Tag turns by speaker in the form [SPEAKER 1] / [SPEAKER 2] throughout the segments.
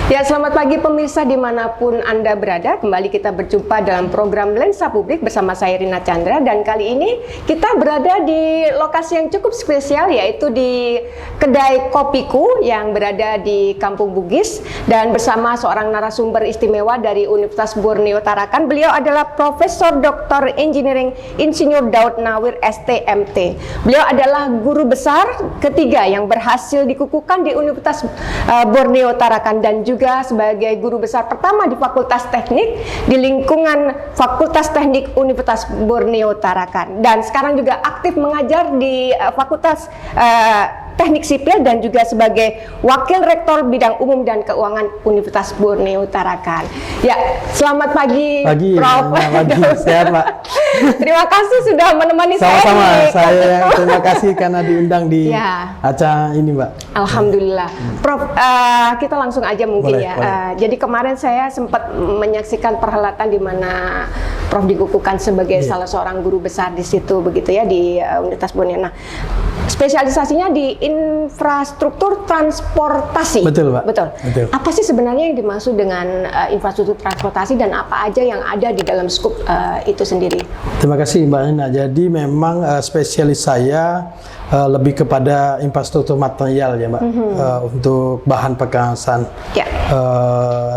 [SPEAKER 1] Ya, selamat pagi pemirsa dimanapun Anda berada. Kembali kita berjumpa dalam program Lensa Publik bersama saya Rina Chandra. Dan kali ini kita berada di lokasi yang cukup spesial, yaitu di kedai kopiku yang berada di Kampung Bugis. Dan bersama seorang narasumber istimewa dari Universitas Borneo Tarakan. Beliau adalah Profesor Dr. Engineering Insinyur Daud Nawir STMT. Beliau adalah guru besar ketiga yang berhasil dikukuhkan di Universitas Borneo Tarakan, dan juga sebagai guru besar pertama di Fakultas Teknik di lingkungan Fakultas Teknik Universitas Borneo Tarakan, dan sekarang juga aktif mengajar di Fakultas Teknik Sipil dan juga sebagai Wakil Rektor Bidang Umum dan Keuangan Universitas Borneo Tarakan. Ya, selamat pagi, Prof.
[SPEAKER 2] Pagi, sehat Pak.
[SPEAKER 1] Terima kasih sudah menemani
[SPEAKER 2] Sama-sama,
[SPEAKER 1] saya.
[SPEAKER 2] yang terima kasih karena diundang di acara ini, Mbak.
[SPEAKER 1] Alhamdulillah. Prof, kita langsung aja mungkin
[SPEAKER 2] boleh,
[SPEAKER 1] ya.
[SPEAKER 2] boleh.
[SPEAKER 1] Jadi kemarin saya sempat menyaksikan perhelatan di mana Prof dikukuhkan sebagai salah seorang guru besar di situ, begitu ya, di Universitas Borneo. Nah, spesialisasinya di infrastruktur transportasi.
[SPEAKER 2] Betul, Pak.
[SPEAKER 1] Betul.
[SPEAKER 2] Betul.
[SPEAKER 1] Apa sih sebenarnya yang dimaksud dengan infrastruktur transportasi, dan apa aja yang ada di dalam skup itu sendiri?
[SPEAKER 2] Terima kasih Mbak Nina. Jadi memang spesialis saya lebih kepada infrastruktur material ya Mbak, untuk bahan pengangkatan,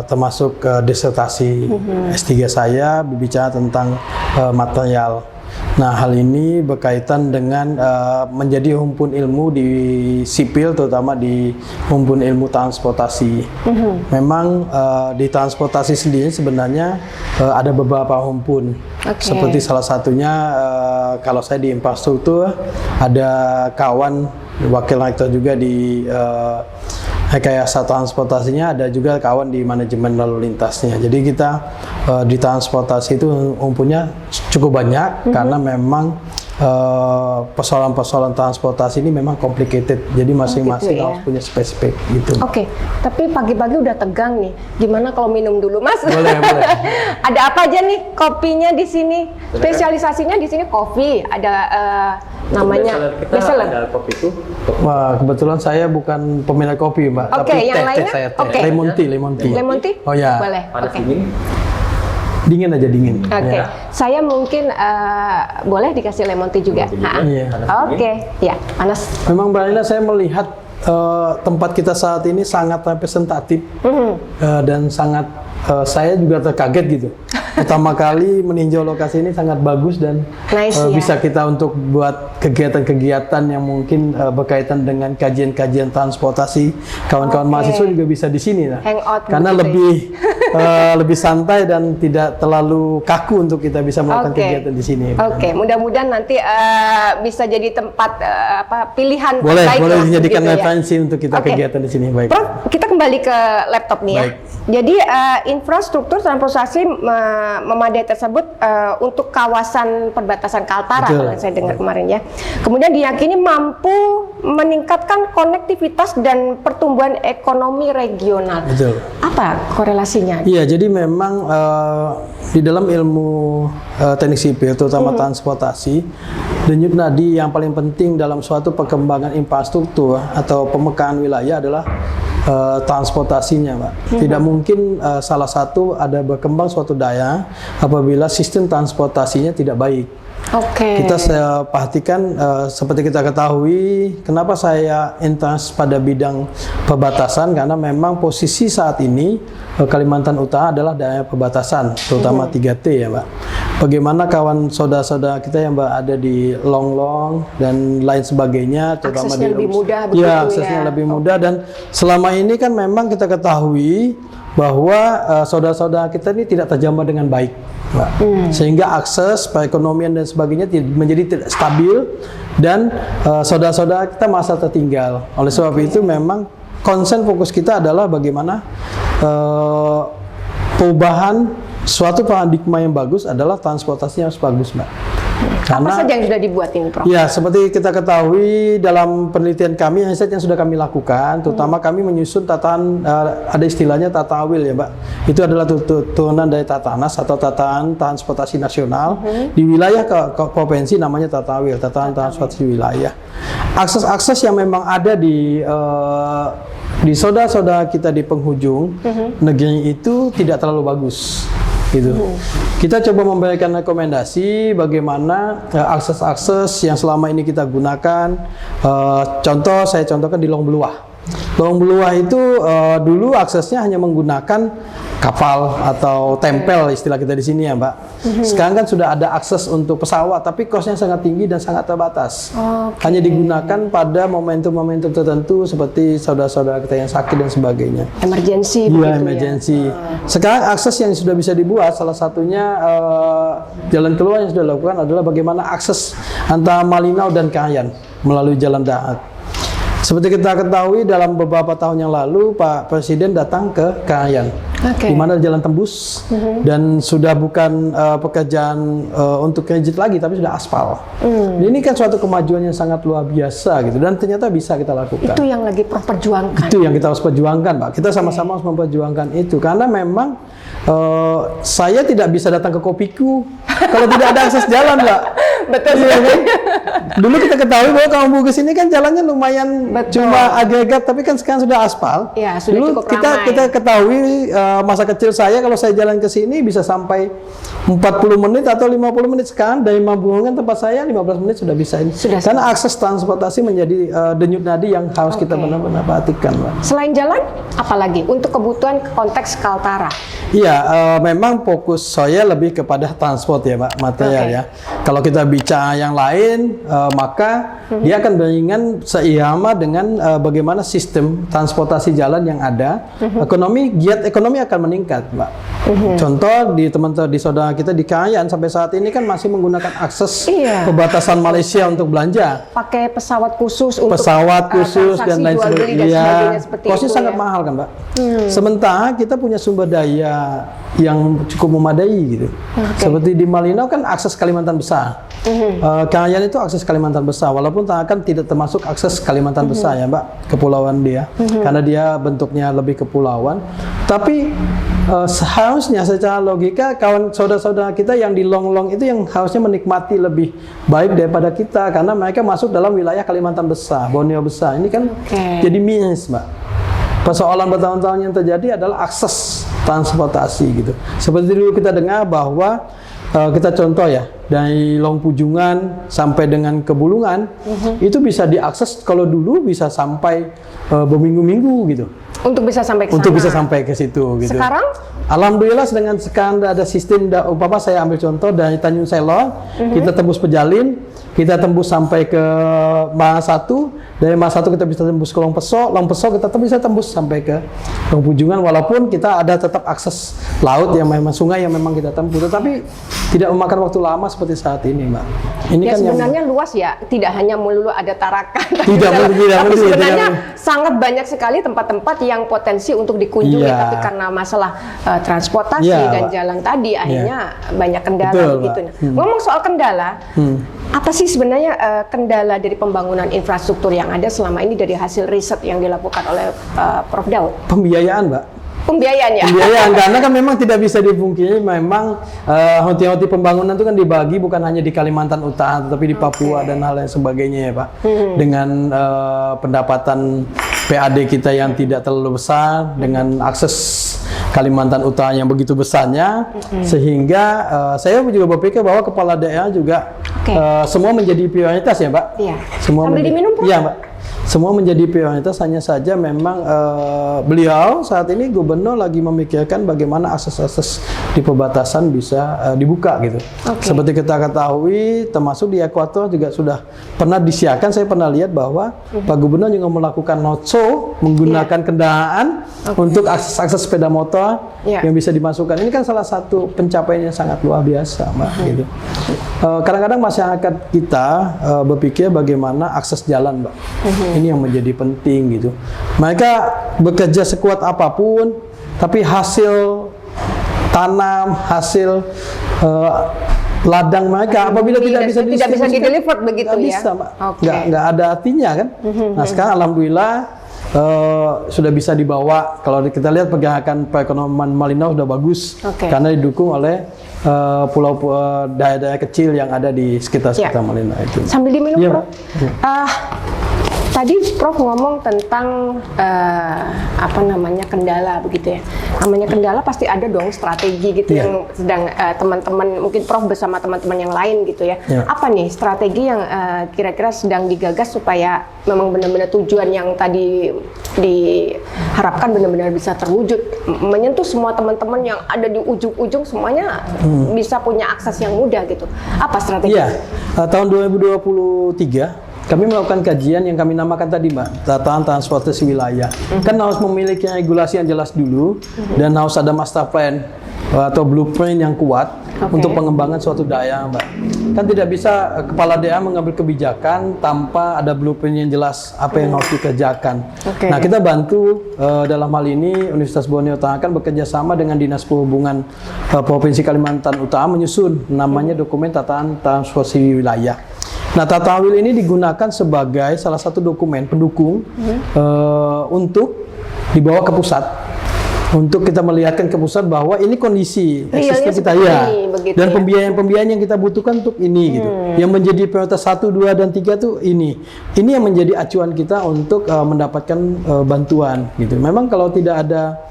[SPEAKER 2] termasuk disertasi S3 saya berbicara tentang material. Nah, hal ini berkaitan dengan menjadi himpun ilmu di sipil, terutama di himpun ilmu transportasi. Memang di transportasi sendiri sebenarnya ada beberapa himpun. Seperti salah satunya kalau saya di infrastruktur, ada kawan wakil rektor juga di rekayasa transportasinya, ada juga kawan di manajemen lalu lintasnya. Jadi kita di transportasi itu umpunya cukup banyak, karena memang persoalan-persoalan transportasi ini memang complicated. Jadi masing-masing harus punya spesifik gitu.
[SPEAKER 1] Oke, tapi pagi-pagi udah tegang nih. Gimana kalau minum dulu, Mas?
[SPEAKER 2] Boleh, boleh.
[SPEAKER 1] Ada apa aja nih kopinya di sini? Spesialisasinya di sini kopi. Ada namanya bestseller.
[SPEAKER 3] Ada kopi itu.
[SPEAKER 2] Wah, kebetulan saya bukan peminat kopi, Mbak.
[SPEAKER 1] Oke, yang lainnya?
[SPEAKER 2] Saya teh.
[SPEAKER 1] Oke.
[SPEAKER 2] Lemon tea, lemon tea.
[SPEAKER 1] Lemon tea?
[SPEAKER 2] Oh ya.
[SPEAKER 1] Boleh.
[SPEAKER 3] Panas
[SPEAKER 1] Oke.
[SPEAKER 3] dingin.
[SPEAKER 2] Dingin aja, dingin.
[SPEAKER 1] Oke,
[SPEAKER 2] Ya.
[SPEAKER 1] saya mungkin boleh dikasih lemon tea juga.
[SPEAKER 2] Iya.
[SPEAKER 1] Oke, ya panas.
[SPEAKER 2] Memang Mbak Nina, saya melihat tempat kita saat ini sangat representatif dan sangat saya juga terkaget gitu. Pertama kali meninjau lokasi ini sangat bagus, dan bisa kita untuk buat kegiatan-kegiatan yang mungkin berkaitan dengan kajian-kajian transportasi. Kawan-kawan mahasiswa juga bisa di sini lah.
[SPEAKER 1] Hangout
[SPEAKER 2] Karena
[SPEAKER 1] begitu
[SPEAKER 2] lebih lebih santai dan tidak terlalu kaku untuk kita bisa melakukan kegiatan di sini.
[SPEAKER 1] Oke, mudah-mudahan nanti bisa jadi tempat pilihan
[SPEAKER 2] Boleh,
[SPEAKER 1] terbaik
[SPEAKER 2] boleh
[SPEAKER 1] lah,
[SPEAKER 2] dijadikan
[SPEAKER 1] begitu ya.
[SPEAKER 2] referensi untuk kita kegiatan di sini. Baik.
[SPEAKER 1] Prof, kita kembali ke laptop nih ya.
[SPEAKER 2] Baik.
[SPEAKER 1] Jadi infrastruktur transportasi memadai tersebut untuk kawasan perbatasan Kaltara,
[SPEAKER 2] Betul.
[SPEAKER 1] kalau saya dengar kemarin ya. Kemudian diyakini mampu meningkatkan konektivitas dan pertumbuhan ekonomi regional.
[SPEAKER 2] Betul.
[SPEAKER 1] Apa korelasinya?
[SPEAKER 2] Iya, jadi memang di dalam ilmu teknik sipil, terutama transportasi, denyut nadi yang paling penting dalam suatu perkembangan infrastruktur atau pemekaan wilayah adalah transportasinya, Mbak. Tidak mungkin salah satu ada berkembang suatu daya apabila sistem transportasinya tidak baik.
[SPEAKER 1] Oke.
[SPEAKER 2] Kita perhatikan seperti kita ketahui, kenapa saya intens pada bidang perbatasan, karena memang posisi saat ini Kalimantan Utara adalah daerah perbatasan, terutama 3T ya Mbak. Bagaimana kawan saudara-saudara kita yang ada di Longlong dan lain sebagainya, terutama
[SPEAKER 1] aksesnya
[SPEAKER 2] di
[SPEAKER 1] lebih mudah begitu
[SPEAKER 2] ya, aksesnya lebih mudah, dan selama ini kan memang kita ketahui bahwa saudara-saudara kita ini tidak terjamah dengan baik, Mbak. Sehingga akses perekonomian dan sebagainya menjadi tidak stabil, dan saudara-saudara kita merasa tertinggal. Oleh sebab itu memang konsen fokus kita adalah bagaimana perubahan suatu paradigma yang bagus adalah transportasinya harus bagus, Mbak.
[SPEAKER 1] Apa saja yang sudah dibuat ini, Prof?
[SPEAKER 2] Ya, seperti kita ketahui dalam penelitian kami, riset yang sudah kami lakukan, terutama kami menyusun tatanan, ada istilahnya tata awil ya, Mbak. Itu adalah turunan dari Tatanas atau tatanan transportasi nasional. Di wilayah ke provinsi namanya tata awil, tatanan transportasi wilayah. Akses-akses yang memang ada di saudara-saudara kita di penghujung negeri itu tidak terlalu bagus. Gitu. Kita coba memberikan rekomendasi bagaimana akses-akses yang selama ini kita gunakan. Saya contohkan di Long Beluah. Long Beluah itu dulu aksesnya hanya menggunakan kapal atau tempel istilah kita di sini ya, Mbak. Sekarang kan sudah ada akses untuk pesawat, tapi cost-nya sangat tinggi dan sangat terbatas. Hanya digunakan pada momentum-momentum tertentu seperti saudara-saudara kita yang sakit dan sebagainya.
[SPEAKER 1] Emergency.
[SPEAKER 2] Iya, emergency. Sekarang akses yang sudah bisa dibuat, salah satunya jalan keluar yang sudah dilakukan adalah bagaimana akses antara Malinau dan Kahayan melalui jalan darat. Seperti kita ketahui dalam beberapa tahun yang lalu Pak Presiden datang ke Kahayan, di mana jalan tembus dan sudah bukan pekerjaan untuk kredit lagi, tapi sudah aspal. Ini kan suatu kemajuan yang sangat luar biasa gitu, dan ternyata bisa kita lakukan.
[SPEAKER 1] Itu yang lagi Prof perjuangkan.
[SPEAKER 2] Itu yang kita harus perjuangkan, Pak. Kita sama-sama harus memperjuangkan itu, karena memang saya tidak bisa datang ke Kopiku kalau tidak ada akses jalan, Mbak.
[SPEAKER 1] Betul.
[SPEAKER 2] Ya, kan? Dulu kita ketahui bahwa Kampung Bugis ini kan jalannya lumayan cuma agregat, tapi kan sekarang sudah aspal.
[SPEAKER 1] Ya, sudah
[SPEAKER 2] dulu
[SPEAKER 1] cukup ramai.
[SPEAKER 2] kita ketahui masa kecil saya kalau saya jalan ke sini bisa sampai 40 menit atau 50 menit. Sekarang dari Mambungan tempat saya 15 menit sudah bisa ini. Karena akses transportasi menjadi denyut nadi yang harus kita benar-benar perhatikan, Mbak.
[SPEAKER 1] Selain jalan, apalagi untuk kebutuhan konteks Kaltara?
[SPEAKER 2] Iya, memang fokus saya lebih kepada transport ya, Pak, material ya. Kalau kita bicara yang lain, maka dia akan beringan seirama dengan bagaimana sistem transportasi jalan yang ada. Giat ekonomi akan meningkat, Mbak. Contoh di teman-teman di saudara kita di Kahayan sampai saat ini kan masih menggunakan akses perbatasan Malaysia untuk belanja.
[SPEAKER 1] Pakai pesawat khusus untuk
[SPEAKER 2] dan lain sebagainya. Kosnya
[SPEAKER 1] itu,
[SPEAKER 2] sangat mahal kan, Mbak. Sementara kita punya sumber daya yang cukup memadai gitu. Seperti di Malinau kan akses Kalimantan besar. Kahayan itu akses Kalimantan besar, walaupun kan tidak termasuk akses Kalimantan besar ya, Mbak, kepulauan dia, karena dia bentuknya lebih kepulauan. Tapi seharusnya secara logika kawan saudara-saudara kita yang di long-long itu yang harusnya menikmati lebih baik daripada kita, karena mereka masuk dalam wilayah Kalimantan besar, Borneo besar. Ini kan jadi minus, Mbak. Persoalan bertahun-tahun yang terjadi adalah akses transportasi gitu. Seperti dulu kita dengar bahwa kita contoh ya, dari Long Pujungan sampai dengan ke Bulungan itu bisa diakses, kalau dulu bisa sampai berminggu-minggu gitu.
[SPEAKER 1] Untuk bisa sampai ke sana.
[SPEAKER 2] Untuk bisa sampai ke situ gitu.
[SPEAKER 1] Sekarang?
[SPEAKER 2] Alhamdulillah dengan sekarang ada sistem, umpama saya ambil contoh dari Tanjung Selor, kita tembus Pejalin, kita tembus sampai ke Mas 1, dari Mas 1 kita bisa tembus ke Long Peso kita bisa tembus sampai ke Long Pujungan, walaupun kita ada tetap akses laut yang memang sungai yang memang kita tempuh, tetapi tidak memakan waktu lama seperti saat ini, Mbak. Ini
[SPEAKER 1] ya
[SPEAKER 2] kan
[SPEAKER 1] sebenarnya luas ya, tidak hanya melulu ada Tarakan, tapi
[SPEAKER 2] sebenarnya
[SPEAKER 1] sangat banyak sekali tempat-tempat yang potensi untuk dikunjungi, tapi karena masalah transportasi dan jalan tadi akhirnya banyak kendala begitu. Ngomong soal kendala, apa sih sebenarnya kendala dari pembangunan infrastruktur yang ada selama ini dari hasil riset yang dilakukan oleh Prof Daud?
[SPEAKER 2] Pembiayaan, Mbak.
[SPEAKER 1] Pembiayaan,
[SPEAKER 2] karena kan memang tidak bisa dipungkiri, memang hoti-hoti pembangunan itu kan dibagi bukan hanya di Kalimantan Utara, tetapi di Papua dan hal lain sebagainya ya, Pak. Dengan pendapatan PAD kita yang tidak terlalu besar, dengan akses Kalimantan Utara yang begitu besarnya, sehingga saya juga berpikir bahwa kepala daerah juga semua menjadi prioritas ya, Mbak.
[SPEAKER 1] Iya.
[SPEAKER 2] Semua
[SPEAKER 1] sambil diminum, Pak?
[SPEAKER 2] Iya, Mbak. Semua menjadi prioritas, hanya saja memang beliau saat ini gubernur lagi memikirkan bagaimana akses-akses di perbatasan bisa dibuka gitu. Seperti kita ketahui, termasuk di Ekuator juga sudah pernah disiarkan, saya pernah lihat bahwa Pak Gubernur juga melakukan noco menggunakan kendaraan untuk akses sepeda motor yang bisa dimasukkan. Ini kan salah satu pencapaian yang sangat luar biasa, Mbak. Gitu. Kadang-kadang masyarakat kita berpikir bagaimana akses jalan, Mbak. ini yang menjadi penting gitu. Mereka bekerja sekuat apapun, tapi hasil tanam, hasil ladang mereka apabila tidak bisa
[SPEAKER 1] di-deliver begitu
[SPEAKER 2] nggak
[SPEAKER 1] ya.
[SPEAKER 2] bisa, Mbak. Nggak ada artinya kan. Nah sekarang alhamdulillah sudah bisa dibawa. Kalau kita lihat pergerakan perekonomian Malinau sudah bagus karena didukung oleh daerah-daerah kecil yang ada di sekitar Malinau itu.
[SPEAKER 1] Sambil diminum, Prof. Tadi Prof ngomong tentang kendala begitu ya. Namanya kendala pasti ada dong strategi gitu yang sedang teman-teman, mungkin Prof bersama teman-teman yang lain gitu ya. Apa nih strategi yang kira-kira sedang digagas supaya memang benar-benar tujuan yang tadi diharapkan benar-benar bisa terwujud, menyentuh semua teman-teman yang ada di ujung-ujung semuanya bisa punya akses yang mudah gitu. Apa strategi?
[SPEAKER 2] Tahun 2023 kami melakukan kajian yang kami namakan tadi, Mbak, tataan transportasi wilayah. Kan harus memiliki regulasi yang jelas dulu dan harus ada master plan atau blueprint yang kuat untuk pengembangan suatu daerah, Mbak. Kan tidak bisa kepala daerah mengambil kebijakan tanpa ada blueprint yang jelas apa yang harus dikerjakan. Nah, kita bantu dalam hal ini Universitas Borneo Utara akan bekerja sama dengan Dinas Perhubungan Provinsi Kalimantan Utara menyusun namanya dokumen tataan transportasi wilayah. Nah, tata wil ini digunakan sebagai salah satu dokumen pendukung untuk dibawa ke pusat, untuk kita melihatkan ke pusat bahwa ini kondisi eksisten kita dan pembiayaan yang kita butuhkan untuk ini gitu. Yang menjadi prioritas 1, 2, dan 3 tuh ini yang menjadi acuan kita untuk mendapatkan bantuan gitu. Memang kalau tidak ada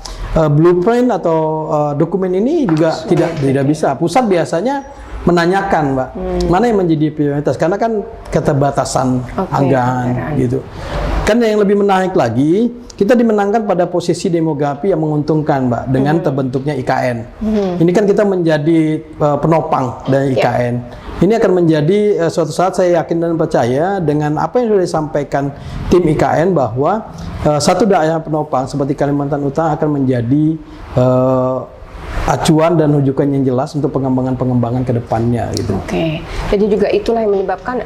[SPEAKER 2] blueprint atau dokumen ini juga tidak bisa. Pusat biasanya menanyakan, Mbak, mana yang menjadi prioritas karena kan keterbatasan anggaran gitu. Kan yang lebih menarik lagi, kita dimenangkan pada posisi demografi yang menguntungkan, Mbak, dengan terbentuknya IKN. Ini kan kita menjadi penopang dari IKN. Ini akan menjadi suatu saat saya yakin dan percaya dengan apa yang sudah disampaikan tim IKN bahwa satu daerah penopang seperti Kalimantan Utara akan menjadi acuan dan rujukan yang jelas untuk pengembangan ke depannya gitu.
[SPEAKER 1] Jadi juga itulah yang menyebabkan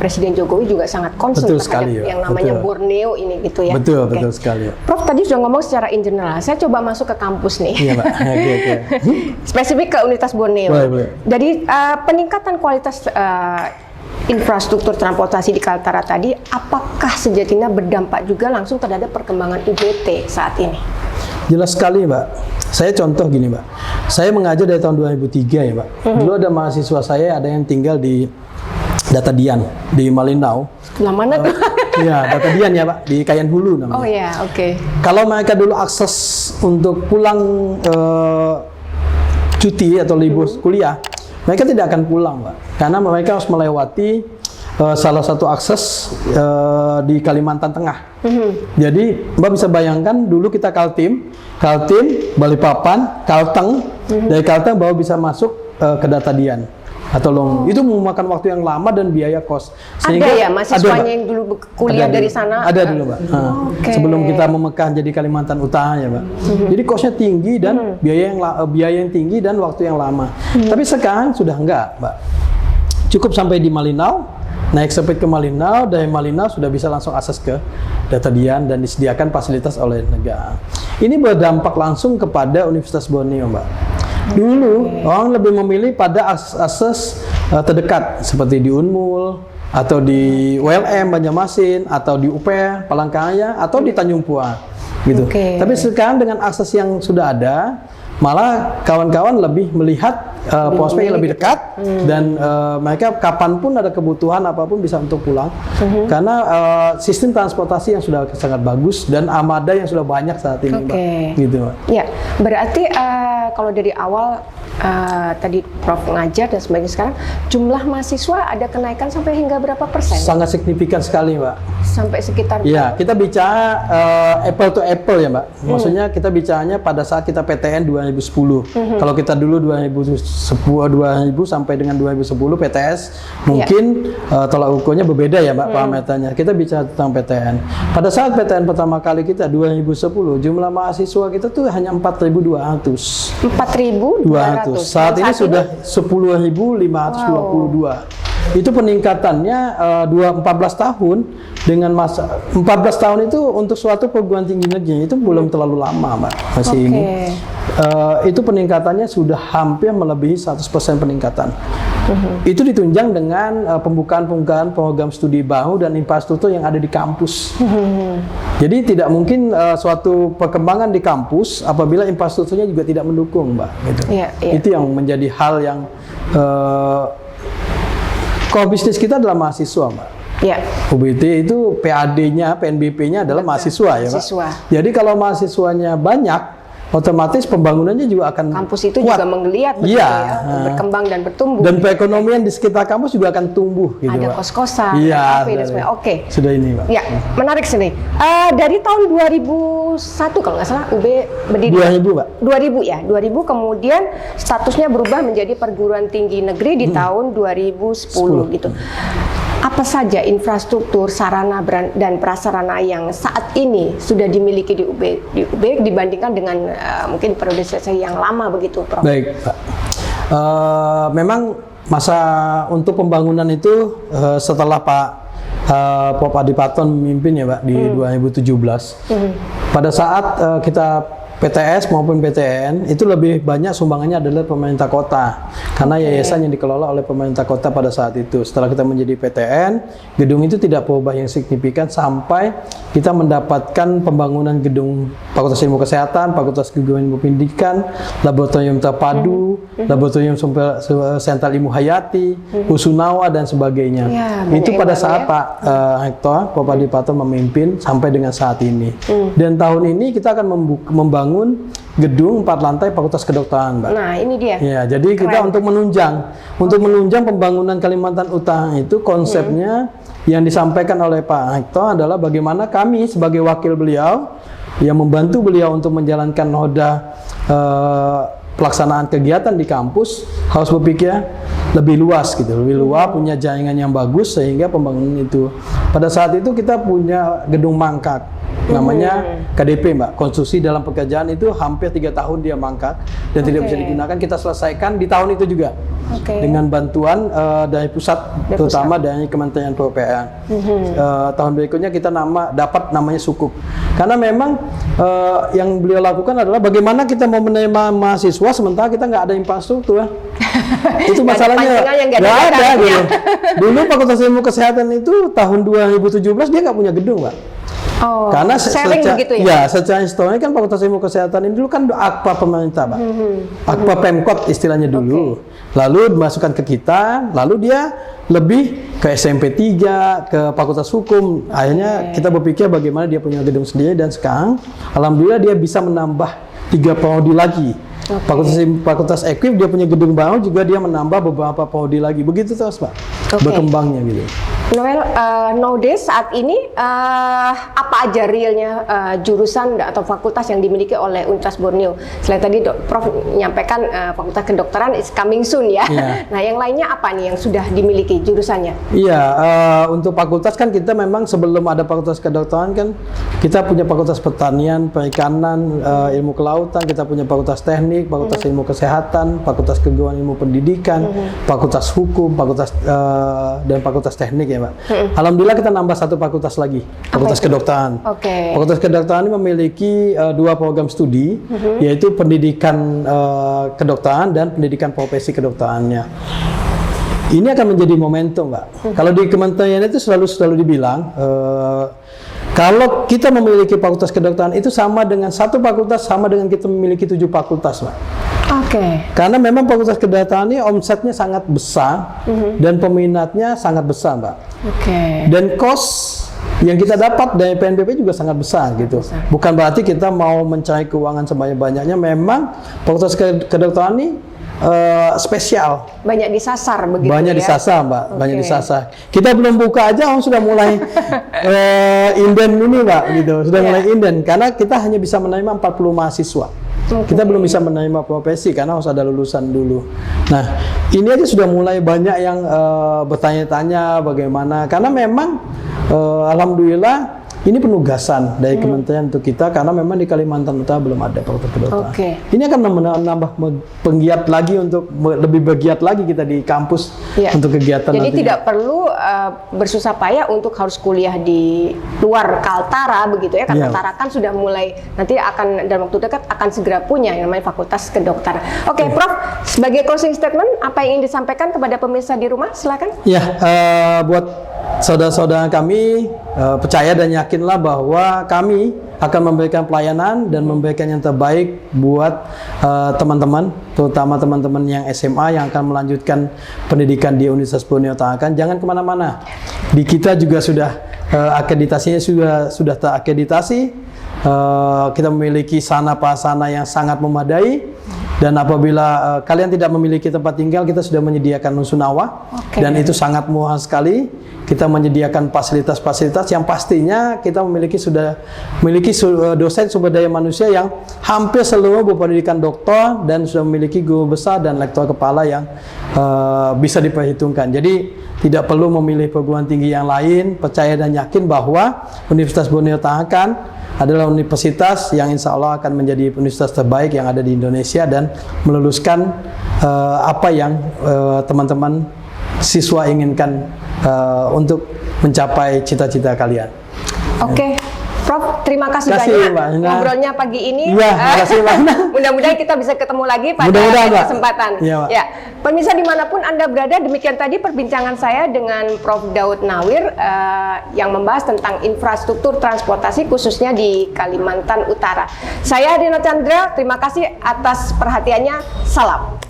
[SPEAKER 1] Presiden Jokowi juga sangat concern terhadap yang namanya Borneo ini gitu ya.
[SPEAKER 2] Betul sekali.
[SPEAKER 1] Prof tadi sudah ngomong secara in general. Saya coba masuk ke kampus nih.
[SPEAKER 2] Iya, Mbak.
[SPEAKER 1] Spesifik ke Universitas Borneo.
[SPEAKER 2] Boleh.
[SPEAKER 1] Jadi peningkatan kualitas infrastruktur transportasi di Kaltara tadi, apakah sejatinya berdampak juga langsung terhadap perkembangan UGT saat ini?
[SPEAKER 2] Jelas sekali, Mbak. Saya contoh gini, Mbak. Saya mengajar dari tahun 2003 ya, Mbak. Dulu ada mahasiswa saya ada yang tinggal di Datadian di Malinau.
[SPEAKER 1] Sebelah mana tuh?
[SPEAKER 2] Iya, Datadian ya, Pak, di Kayan Hulu namanya.
[SPEAKER 1] Oh iya,
[SPEAKER 2] Kalau mereka dulu akses untuk pulang cuti atau libur kuliah, mereka tidak akan pulang, Mbak. Karena mereka harus melewati salah satu akses di Kalimantan Tengah. Jadi Mbak bisa bayangkan dulu kita Kaltim, Balikpapan, Kalteng, dari Kalteng baru bisa masuk ke Datadian atau Long. Itu memakan waktu yang lama dan biaya kos.
[SPEAKER 1] Sehingga ada ya mahasiswanya yang dulu kuliah dari sana?
[SPEAKER 2] Ada dulu, Mbak. Sebelum kita memekah jadi Kalimantan Utara ya, Mbak. Jadi kosnya tinggi dan biaya yang tinggi dan waktu yang lama. Tapi sekarang sudah enggak, Mbak. Cukup sampai di Malinau, naik sepeda ke Malinau, dari Malinau sudah bisa langsung akses ke Datadian dan disediakan fasilitas oleh negara. Ini berdampak langsung kepada Universitas Borneo, Mbak. Dulu orang lebih memilih pada akses terdekat seperti di Unmul atau di ULM Banjarmasin atau di UPR Palangkaraya atau di Tanjung Pua gitu. Tapi sekarang dengan akses yang sudah ada, malah kawan-kawan lebih melihat prospek yang lebih dekat dan mereka kapanpun ada kebutuhan apapun bisa untuk pulang karena sistem transportasi yang sudah sangat bagus dan armada yang sudah banyak saat ini, Mbak. Gitu, Mbak.
[SPEAKER 1] Ya, berarti kalau dari awal tadi Prof ngajar dan sebagainya, sekarang jumlah mahasiswa ada kenaikan sampai hingga berapa persen?
[SPEAKER 2] Sangat signifikan sekali, Mbak.
[SPEAKER 1] Sampai sekitar?
[SPEAKER 2] Ya, kita bicara apple to apple ya, Mbak. Maksudnya kita bicaranya pada saat kita PTN 2010. Kalau kita dulu 2000 sampai dengan 2010 PTS mungkin tolak ukurnya berbeda ya, Mbak, parameternya. Kita bicara tentang PTN. Pada saat PTN pertama kali kita 2010, jumlah mahasiswa kita tuh hanya 4.200.
[SPEAKER 1] 4.200.
[SPEAKER 2] Saat ini sudah 10.522. Itu peningkatannya 14 tahun dengan masa 14 tahun itu untuk suatu perguruan tinggi negeri itu belum terlalu lama, Mbak. Masih ini. Itu peningkatannya sudah hampir melebihi 100% peningkatan. Itu ditunjang dengan pembukaan program studi baru dan infrastruktur yang ada di kampus. Jadi tidak mungkin suatu perkembangan di kampus apabila infrastrukturnya juga tidak mendukung, Mbak. Gitu. Itu yang menjadi hal yang core bisnis kita adalah mahasiswa, Mbak. UBT itu PAD-nya, PNBP-nya adalah mahasiswa, ya, Pak. Jadi kalau mahasiswanya banyak, otomatis pembangunannya juga akan
[SPEAKER 1] kampus itu
[SPEAKER 2] kuat.
[SPEAKER 1] juga menggeliat, berkembang dan bertumbuh.
[SPEAKER 2] Dan perekonomian di sekitar kampus juga akan tumbuh. Gitu,
[SPEAKER 1] ada
[SPEAKER 2] Pak.
[SPEAKER 1] kos-kosan,
[SPEAKER 2] kafe
[SPEAKER 1] dan sebagainya. Oke.
[SPEAKER 2] Sudah ini, Pak.
[SPEAKER 1] Ya, menarik sini. Dari tahun 2001 kalau nggak salah UB berdiri.
[SPEAKER 2] 2000, Pak.
[SPEAKER 1] 2000 ya. 2000 kemudian statusnya berubah menjadi perguruan tinggi negeri di tahun 2010 gitu. Apa saja infrastruktur, sarana dan prasarana yang saat ini sudah dimiliki di UB dibandingkan dengan mungkin periode yang lama begitu, Prof?
[SPEAKER 2] Baik, Pak. Memang masa untuk pembangunan itu setelah Pak Prof. Adipaton memimpin, ya, Pak, di 2017. Pada saat kita PTS maupun PTN itu lebih banyak sumbangannya adalah pemerintah kota karena yayasan yang dikelola oleh pemerintah kota pada saat itu. Setelah kita menjadi PTN, gedung itu tidak berubah yang signifikan sampai kita mendapatkan pembangunan gedung Fakultas Ilmu Kesehatan, Fakultas Keguruan Ilmu Pendidikan, Laboratorium Terpadu, Laboratorium Sentral Ilmu Hayati, Usunawa dan sebagainya. Itu pada saat Pak Rektor Prof. Adipaton memimpin sampai dengan saat ini. Dan tahun ini kita akan membangun gedung 4 lantai Fakultas Kedokteran, Mbak.
[SPEAKER 1] Nah, ini dia.
[SPEAKER 2] Ya, jadi kita untuk menunjang pembangunan Kalimantan Utara itu konsepnya yang disampaikan oleh Pak Rektor adalah bagaimana kami sebagai wakil beliau yang membantu beliau untuk menjalankan roda pelaksanaan kegiatan di kampus harus berpikir lebih luas gitu, lebih luas, punya jaringan yang bagus sehingga pembangunan itu. Pada saat itu kita punya gedung mangkrak. Namanya KDP, Mbak, konstruksi dalam pekerjaan itu hampir 3 tahun dia mangkrak dan tidak bisa digunakan. Kita selesaikan di tahun itu juga dengan bantuan dari pusat, terutama dari Kementerian PUPR. Tahun berikutnya kita dapat namanya sukuk. Karena memang yang beliau lakukan adalah bagaimana kita mau menerima mahasiswa sementara kita nggak ada infrastruktur. Itu masalahnya nggak ada gitu. Dulu Fakultas Ilmu Kesehatan itu tahun 2017 dia nggak punya gedung, Mbak. Karena
[SPEAKER 1] begitu ya?
[SPEAKER 2] Secara historis kan Fakultas Ilmu Kesehatan ini dulu kan AKPA pemerintah, Pak. AKPA Pemkot istilahnya dulu. Lalu dimasukkan ke kita, lalu dia lebih ke SMP 3, ke Fakultas Hukum. Akhirnya kita berpikir bagaimana dia punya gedung sendiri dan sekarang alhamdulillah dia bisa menambah 3 prodi lagi. Fakultas Equip dia punya gedung baru juga dia menambah beberapa prodi lagi. Begitu terus, Pak. Berkembangnya gitu.
[SPEAKER 1] Noel, nowadays saat ini apa aja realnya jurusan atau fakultas yang dimiliki oleh Universitas Borneo? Selain tadi Prof menyampaikan Fakultas Kedokteran is coming soon ya. Nah, yang lainnya apa nih yang sudah dimiliki jurusannya? Iya,
[SPEAKER 2] untuk fakultas kan kita memang sebelum ada Fakultas Kedokteran kan kita punya Fakultas Pertanian, Perikanan, Ilmu Kelautan, kita punya Fakultas Teknik, Fakultas Ilmu Kesehatan, Fakultas Keguruan Ilmu Pendidikan, Fakultas Hukum, Fakultas dan Fakultas Teknik, ya, Mbak. Alhamdulillah kita nambah 1 fakultas lagi, Fakultas Kedokteran. Fakultas Kedokteran ini memiliki 2 program studi, yaitu pendidikan kedokteran dan pendidikan profesi kedokterannya. Ini akan menjadi momentum, Mbak. Kalau di kementerian itu selalu dibilang kalau kita memiliki Fakultas Kedokteran itu sama dengan 1 fakultas sama dengan kita memiliki 7 fakultas, Mbak. Karena memang Fakultas Kedokteran ini omsetnya sangat besar dan peminatnya sangat besar, Mbak. Dan cost yang kita dapat dari PNBP juga sangat besar gitu. Bukan berarti kita mau mencari keuangan sebanyak-banyaknya. Memang Fakultas Kedokteran ini spesial.
[SPEAKER 1] Banyak disasar begitu.
[SPEAKER 2] Banyak disasar, Mbak. Banyak disasar. Kita belum buka aja sudah mulai inden ini, Mbak, gitu. Sudah mulai inden karena kita hanya bisa menerima 40 mahasiswa. Kita belum bisa menerima profesi karena harus ada lulusan dulu. Nah, ini aja sudah mulai banyak yang bertanya-tanya bagaimana. Karena memang alhamdulillah ini penugasan dari kementerian untuk kita, karena memang di Kalimantan Utara belum ada fakultas kedokteran. Ini akan menambah penggiat lagi untuk lebih bergiat lagi kita di kampus untuk kegiatan.
[SPEAKER 1] Jadi
[SPEAKER 2] nantinya.
[SPEAKER 1] tidak perlu bersusah payah untuk harus kuliah di luar Kaltara begitu ya, karena Tarakan sudah mulai nanti akan dalam waktu dekat akan segera punya yang namanya fakultas kedokteran. Oke, Prof, sebagai closing statement apa yang ingin disampaikan kepada pemirsa di rumah, silakan.
[SPEAKER 2] Ya, buat saudara-saudara kami, percaya dan yakinlah bahwa kami akan memberikan pelayanan dan memberikan yang terbaik buat teman-teman, terutama teman-teman yang SMA yang akan melanjutkan pendidikan di Universitas Borneo Tarakan. Jangan kemana-mana. Di kita juga sudah akreditasinya sudah terakreditasi. Kita memiliki sarana prasarana yang sangat memadai. Dan apabila kalian tidak memiliki tempat tinggal, kita sudah menyediakan rusunawa, dan itu sangat murah sekali. Kita menyediakan fasilitas-fasilitas yang pastinya kita memiliki dosen sumber daya manusia yang hampir seluruh berpendidikan doktor dan sudah memiliki guru besar dan lektor kepala yang bisa diperhitungkan. Jadi tidak perlu memilih perguruan tinggi yang lain. Percaya dan yakin bahwa Universitas Borneo Tarakan adalah universitas yang insya Allah akan menjadi universitas terbaik yang ada di Indonesia dan meluluskan apa yang teman-teman siswa inginkan untuk mencapai cita-cita kalian.
[SPEAKER 1] Oke, Prof, terima kasih banyak ngobrolnya pagi ini.
[SPEAKER 2] Iya, terima kasih banyak.
[SPEAKER 1] Mudah-mudahan kita bisa ketemu lagi pada kesempatan. Ya, pemirsa dimanapun Anda berada, demikian tadi perbincangan saya dengan Prof. Daud Nawir yang membahas tentang infrastruktur transportasi khususnya di Kalimantan Utara. Saya Rina Chandra, terima kasih atas perhatiannya. Salam.